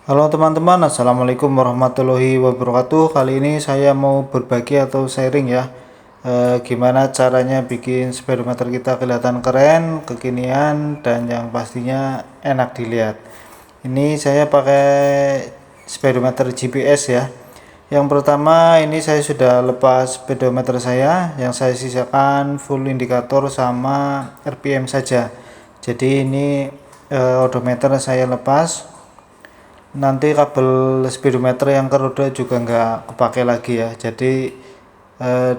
Halo teman-teman, assalamualaikum warahmatullahi wabarakatuh. Kali ini saya mau berbagi atau sharing ya, gimana caranya bikin speedometer kita kelihatan keren, kekinian, dan yang pastinya enak dilihat. Ini saya pakai speedometer GPS ya. Yang pertama ini saya sudah lepas speedometer saya, yang saya sisakan full indikator sama RPM saja. Jadi ini odometer saya lepas. Nanti kabel speedometer yang ke roda juga nggak kepake lagi ya, jadi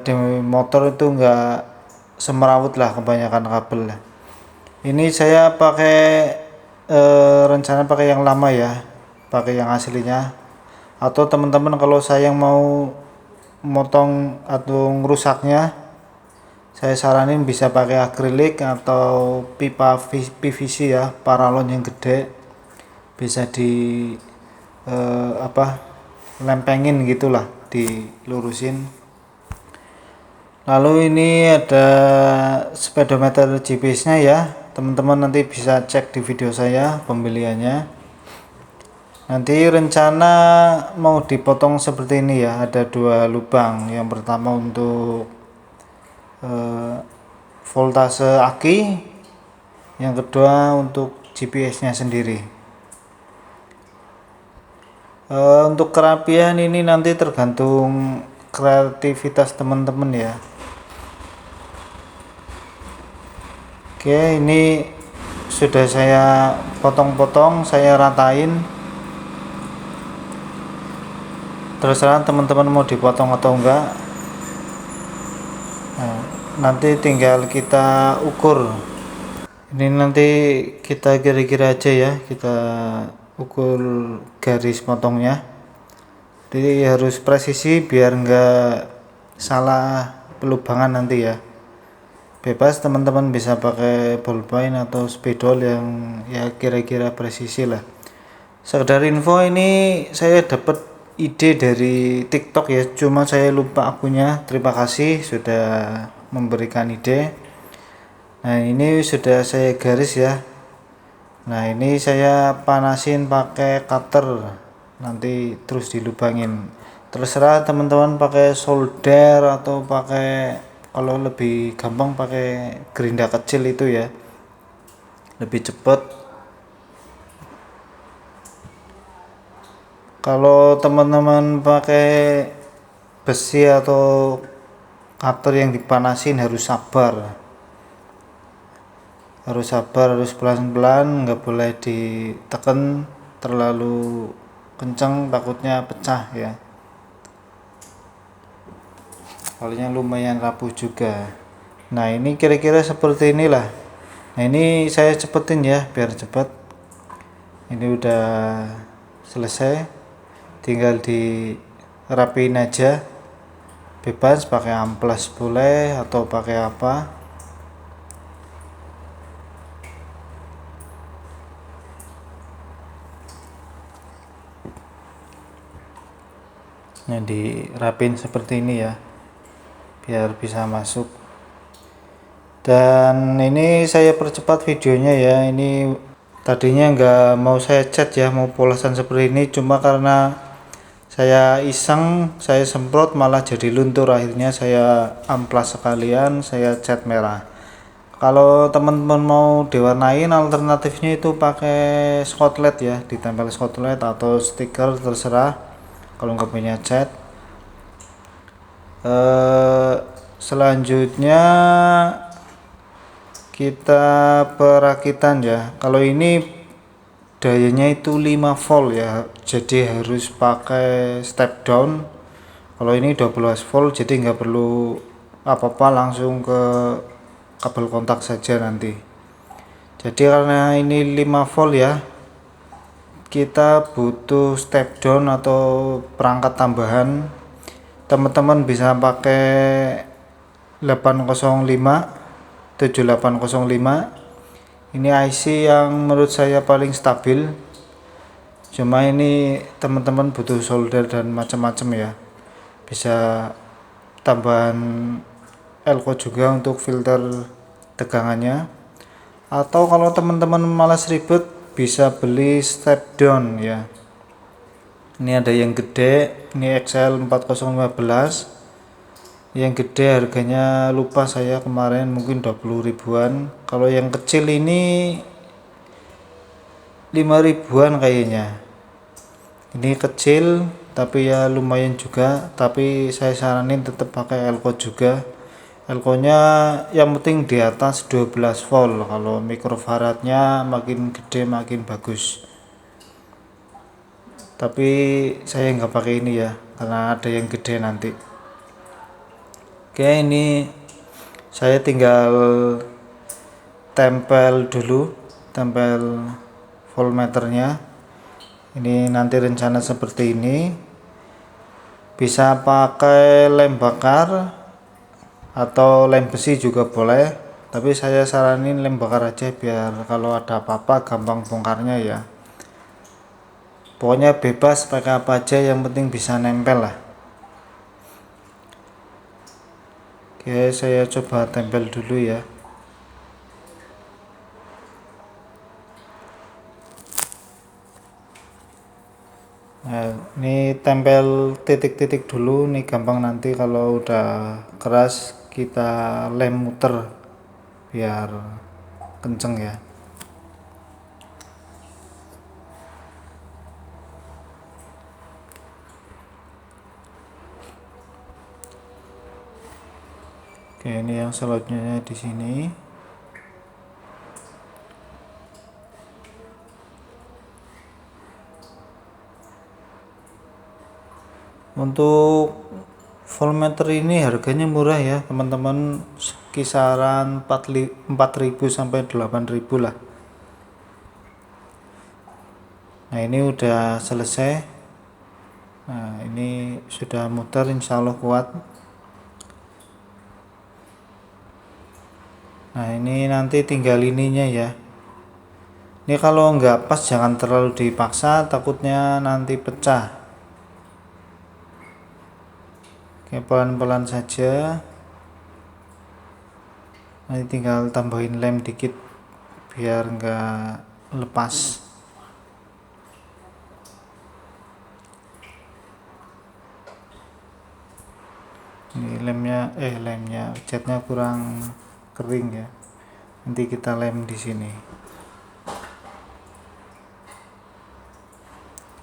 di motor itu nggak semerawut lah kebanyakan kabel. Ini saya pakai rencana pakai yang lama ya, pakai yang aslinya, atau teman-teman kalau saya yang mau motong atau ngerusaknya, saya saranin bisa pakai akrilik atau pipa PVC ya, paralon yang gede, bisa di lempengin gitulah, dilurusin. Lalu ini ada speedometer GPS nya ya, teman-teman nanti bisa cek di video saya pembeliannya. Nanti rencana mau dipotong seperti ini ya, ada dua lubang. Yang pertama untuk voltase aki, yang kedua untuk GPS nya sendiri. Untuk kerapian ini nanti tergantung kreativitas teman-teman ya. Oke, ini sudah saya potong-potong, saya ratain. Terserah teman-teman mau dipotong atau enggak. Nah, nanti tinggal kita ukur. Ini nanti kita kira-kira aja ya, kita ukur garis potongnya. Jadi harus presisi biar enggak salah pelubangan nanti ya. Bebas teman-teman bisa pakai ballpoint atau spidol yang ya kira-kira presisi lah. Sekedar info, ini saya dapat ide dari TikTok ya, cuma saya lupa akunnya. Terima kasih sudah memberikan ide. Nah, ini sudah saya garis ya. Nah, ini saya panasin pakai cutter, nanti terus dilubangin. Terserah teman-teman pakai solder atau pakai, kalau lebih gampang pakai gerinda kecil itu ya, lebih cepet. Kalau teman-teman pakai besi atau cutter yang dipanasin harus pelan-pelan, nggak boleh ditekan terlalu kencang, takutnya pecah ya, soalnya lumayan rapuh juga. Nah, ini kira-kira seperti inilah. Nah, ini saya cepetin ya biar cepet. Ini udah selesai, tinggal dirapiin aja. Bebas pakai amplas boleh atau pakai apa. Nah, dirapin seperti ini ya biar bisa masuk. Dan ini saya percepat videonya ya. Ini tadinya nggak mau saya cat ya, mau polasan seperti ini, cuma karena saya iseng, saya semprot malah jadi luntur. Akhirnya saya amplas sekalian, saya cat merah. Kalau teman-teman mau diwarnain, alternatifnya itu pakai skotlet ya, ditempel skotlet atau stiker, terserah. Kalau nggak punya cat, selanjutnya kita perakitan ya. Kalau ini dayanya itu 5 volt ya, jadi harus pakai step down. Kalau ini 12 volt, jadi nggak perlu apa-apa, langsung ke kabel kontak saja nanti. Jadi karena ini 5 volt ya, kita butuh step down atau perangkat tambahan. Teman-teman bisa pakai 805 7805. Ini IC yang menurut saya paling stabil, cuma ini teman-teman butuh solder dan macam-macam ya. Bisa tambahan elko juga untuk filter tegangannya, atau kalau teman-teman malas ribet bisa beli step down ya. Ini ada yang gede, ini XL 4015. Yang gede harganya lupa saya kemarin, mungkin 20 ribuan. Kalau yang kecil ini 5 ribuan kayaknya. Ini kecil tapi ya lumayan juga, tapi saya saranin tetap pakai elko juga. Elko nya yang penting di atas 12 volt. Kalau mikrofaradnya makin gede makin bagus, tapi saya nggak pakai ini ya karena ada yang gede nanti. Oke, ini saya tinggal tempel dulu, tempel voltmeternya. Ini nanti rencana seperti ini, bisa pakai lem bakar atau lem besi juga boleh, tapi saya saranin lem bakar aja biar kalau ada apa-apa gampang bongkarnya ya. Pokoknya bebas pakai apa aja, yang penting bisa nempel lah. Oke, saya coba tempel dulu ya. Nah, ini tempel titik-titik dulu, nih gampang, nanti kalau udah keras kita lem muter biar kenceng ya. Oke, ini yang selanjutnya di sini. Untuk voltmeter ini harganya murah ya teman-teman, kisaran 4.000 sampai 8.000 lah. Nah, ini udah selesai. Nah, ini sudah muter, insya Allah kuat. Nah, ini nanti tinggal ininya ya. Ini kalau nggak pas jangan terlalu dipaksa, takutnya nanti pecah. Oke, pelan-pelan saja. Nanti tinggal tambahin lem dikit biar nggak lepas. Ini lemnya catnya kurang kering ya. Nanti kita lem di sini.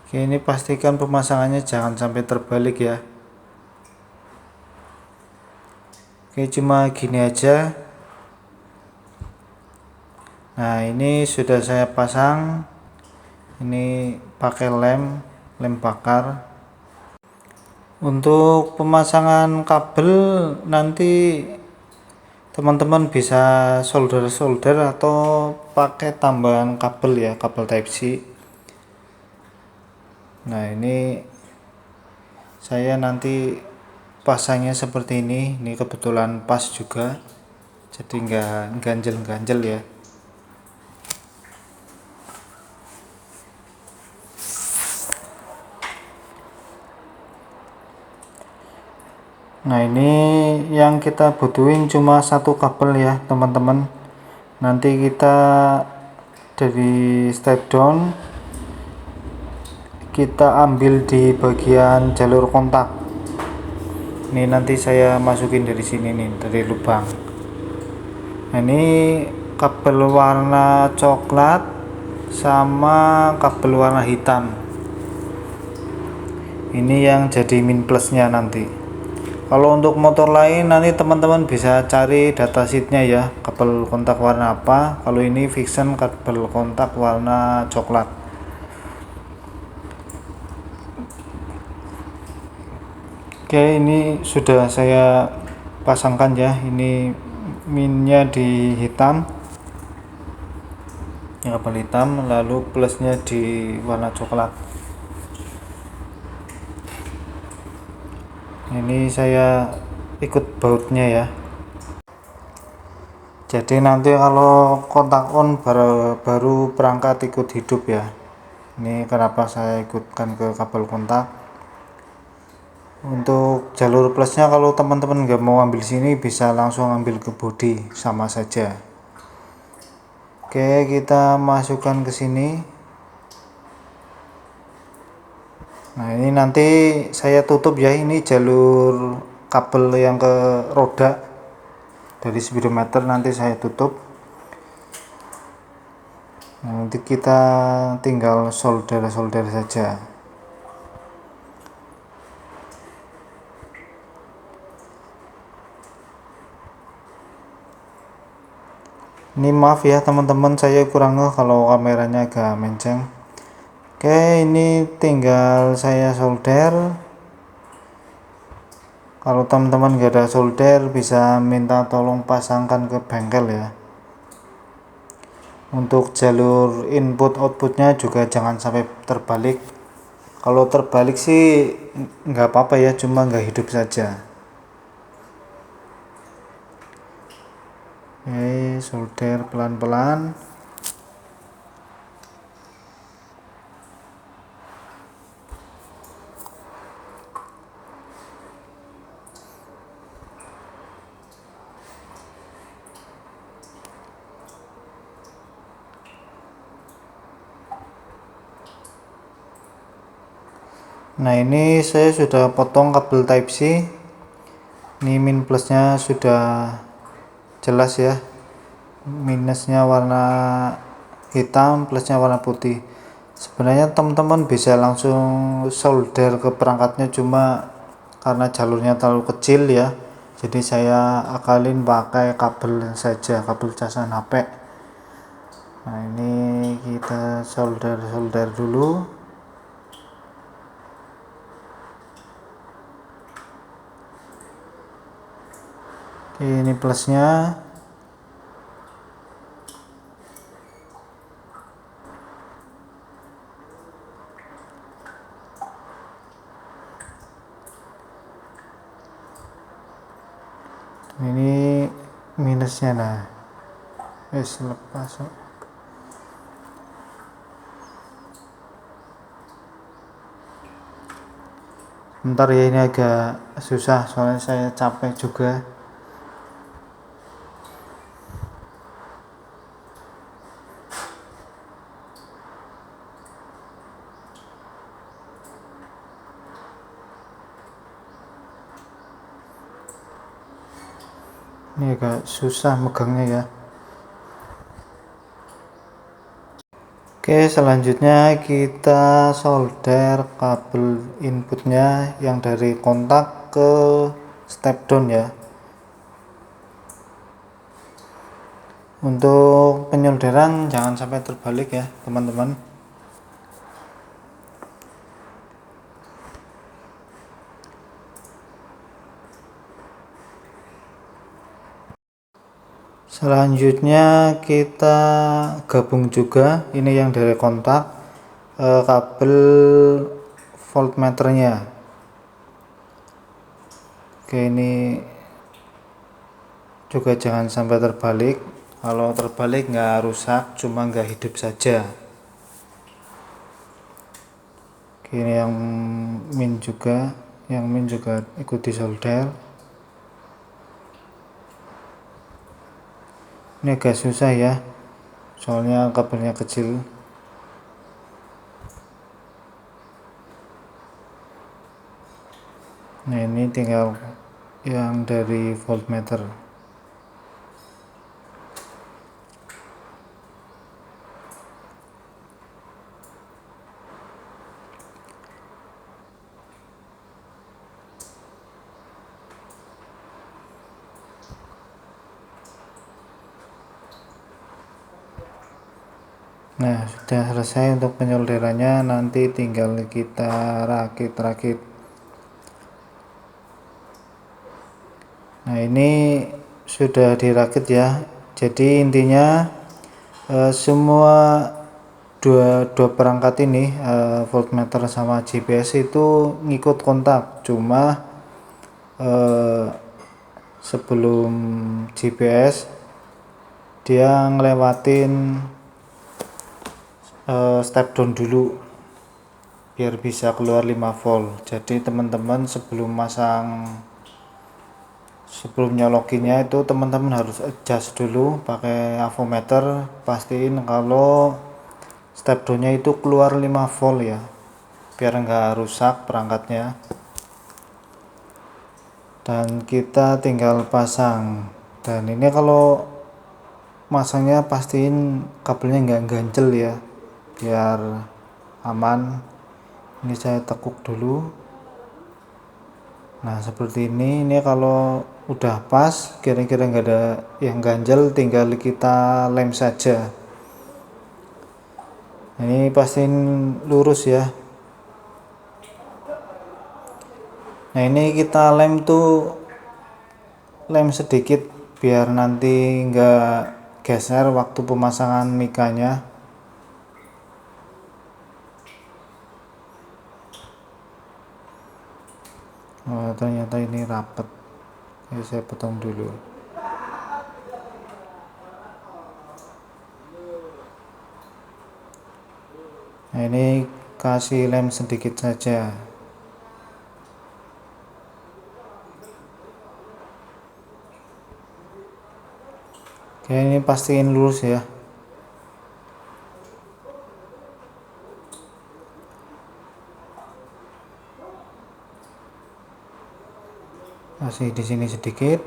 Oke, ini pastikan pemasangannya jangan sampai terbalik ya. Oke, cuma gini aja. Nah, ini sudah saya pasang. Ini pakai lem bakar. Untuk pemasangan kabel nanti teman-teman bisa solder atau pakai tambahan kabel ya, kabel type C. Nah, ini saya nanti pasangnya seperti ini kebetulan pas juga, jadi nggak ganjel-ganjel ya. Nah, ini yang kita butuhin cuma satu kabel ya teman-teman. Nanti kita dari step down kita ambil di bagian jalur kontak. Ini nanti saya masukin dari sini nih, dari lubang. Nah, ini kabel warna coklat sama kabel warna hitam. Ini yang jadi min plusnya nanti. Kalau untuk motor lain nanti teman-teman bisa cari datasheetnya ya, kabel kontak warna apa. Kalau ini Vixen kabel kontak warna coklat. Oke, ini sudah saya pasangkan ya. Ini minnya di hitam, ya, kabel hitam, lalu plusnya di warna coklat. Ini saya ikut bautnya ya, jadi nanti kalau kontak on baru perangkat ikut hidup ya. Ini kenapa saya ikutkan ke kabel kontak. Untuk jalur plusnya kalau teman-teman nggak mau ambil sini bisa langsung ambil ke bodi, sama saja. Oke, kita masukkan ke sini. Nah ini nanti saya tutup ya, ini jalur kabel yang ke roda dari speedometer nanti saya tutup. Nah, nanti kita tinggal solder saja. Ini maaf ya teman-teman, saya kurang kalau kameranya agak menceng. Oke, ini tinggal saya solder. Kalau teman-teman gak ada solder, bisa minta tolong pasangkan ke bengkel ya. Untuk jalur input outputnya juga jangan sampai terbalik. Kalau terbalik sih nggak apa-apa ya, cuma nggak hidup saja. Oke, solder pelan-pelan. Nah ini saya sudah potong kabel type C. Ini min plusnya sudah jelas ya, minusnya warna hitam, plusnya warna putih. Sebenarnya teman-teman bisa langsung solder ke perangkatnya, cuma karena jalurnya terlalu kecil ya, jadi saya akalin pakai kabel saja, kabel casan HP. Nah ini kita solder dulu. Oke, ini plusnya. Ini minusnya. Nah lepas. Bentar ya, ini agak susah soalnya saya capek juga. Ini agak susah megangnya ya. Oke, selanjutnya kita solder kabel inputnya yang dari kontak ke step down ya. Untuk penyolderan jangan sampai terbalik ya teman-teman. Selanjutnya kita gabung juga ini yang dari kontak kabel voltmeternya. Oke, ini juga jangan sampai terbalik. Kalau terbalik nggak rusak, cuma nggak hidup saja. Oke, ini yang min juga ikut disolder. Ini agak susah ya, soalnya kabelnya kecil. Nah ini tinggal yang dari voltmeter. Nah sudah selesai untuk penyolderannya, nanti tinggal kita rakit-rakit. Nah ini sudah dirakit ya, jadi intinya semua dua perangkat ini voltmeter sama GPS itu ngikut kontak, cuma sebelum GPS dia ngelewatin step down dulu biar bisa keluar 5 volt. Jadi teman-teman sebelum nyolokinnya itu teman-teman harus adjust dulu pakai avometer, pastiin kalau step downnya itu keluar 5 volt ya. biar nggak rusak perangkatnya. Dan kita tinggal pasang. Dan ini kalau masangnya pastiin kabelnya nggak ganjel ya, biar aman. Ini saya tekuk dulu. Nah seperti ini kalau udah pas, kira-kira nggak ada yang ganjel, tinggal kita lem saja. Ini pastiin lurus ya. Nah ini kita lem sedikit biar nanti nggak geser waktu pemasangan mikanya. Oh, ternyata ini rapet. Jadi saya potong dulu. Nah ini kasih lem sedikit saja. Oke, ini pastiin lurus ya. Kasih di sini sedikit.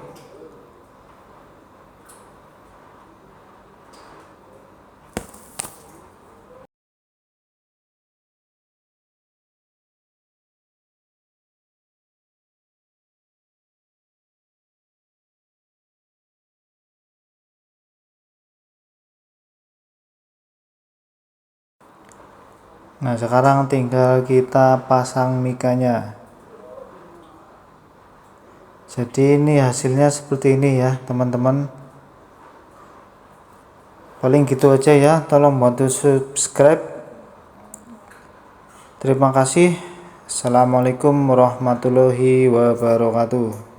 Nah sekarang tinggal kita pasang mikanya. Jadi ini hasilnya seperti ini ya teman-teman. Paling gitu aja ya, tolong bantu subscribe. Terima kasih. Assalamualaikum warahmatullahi wabarakatuh.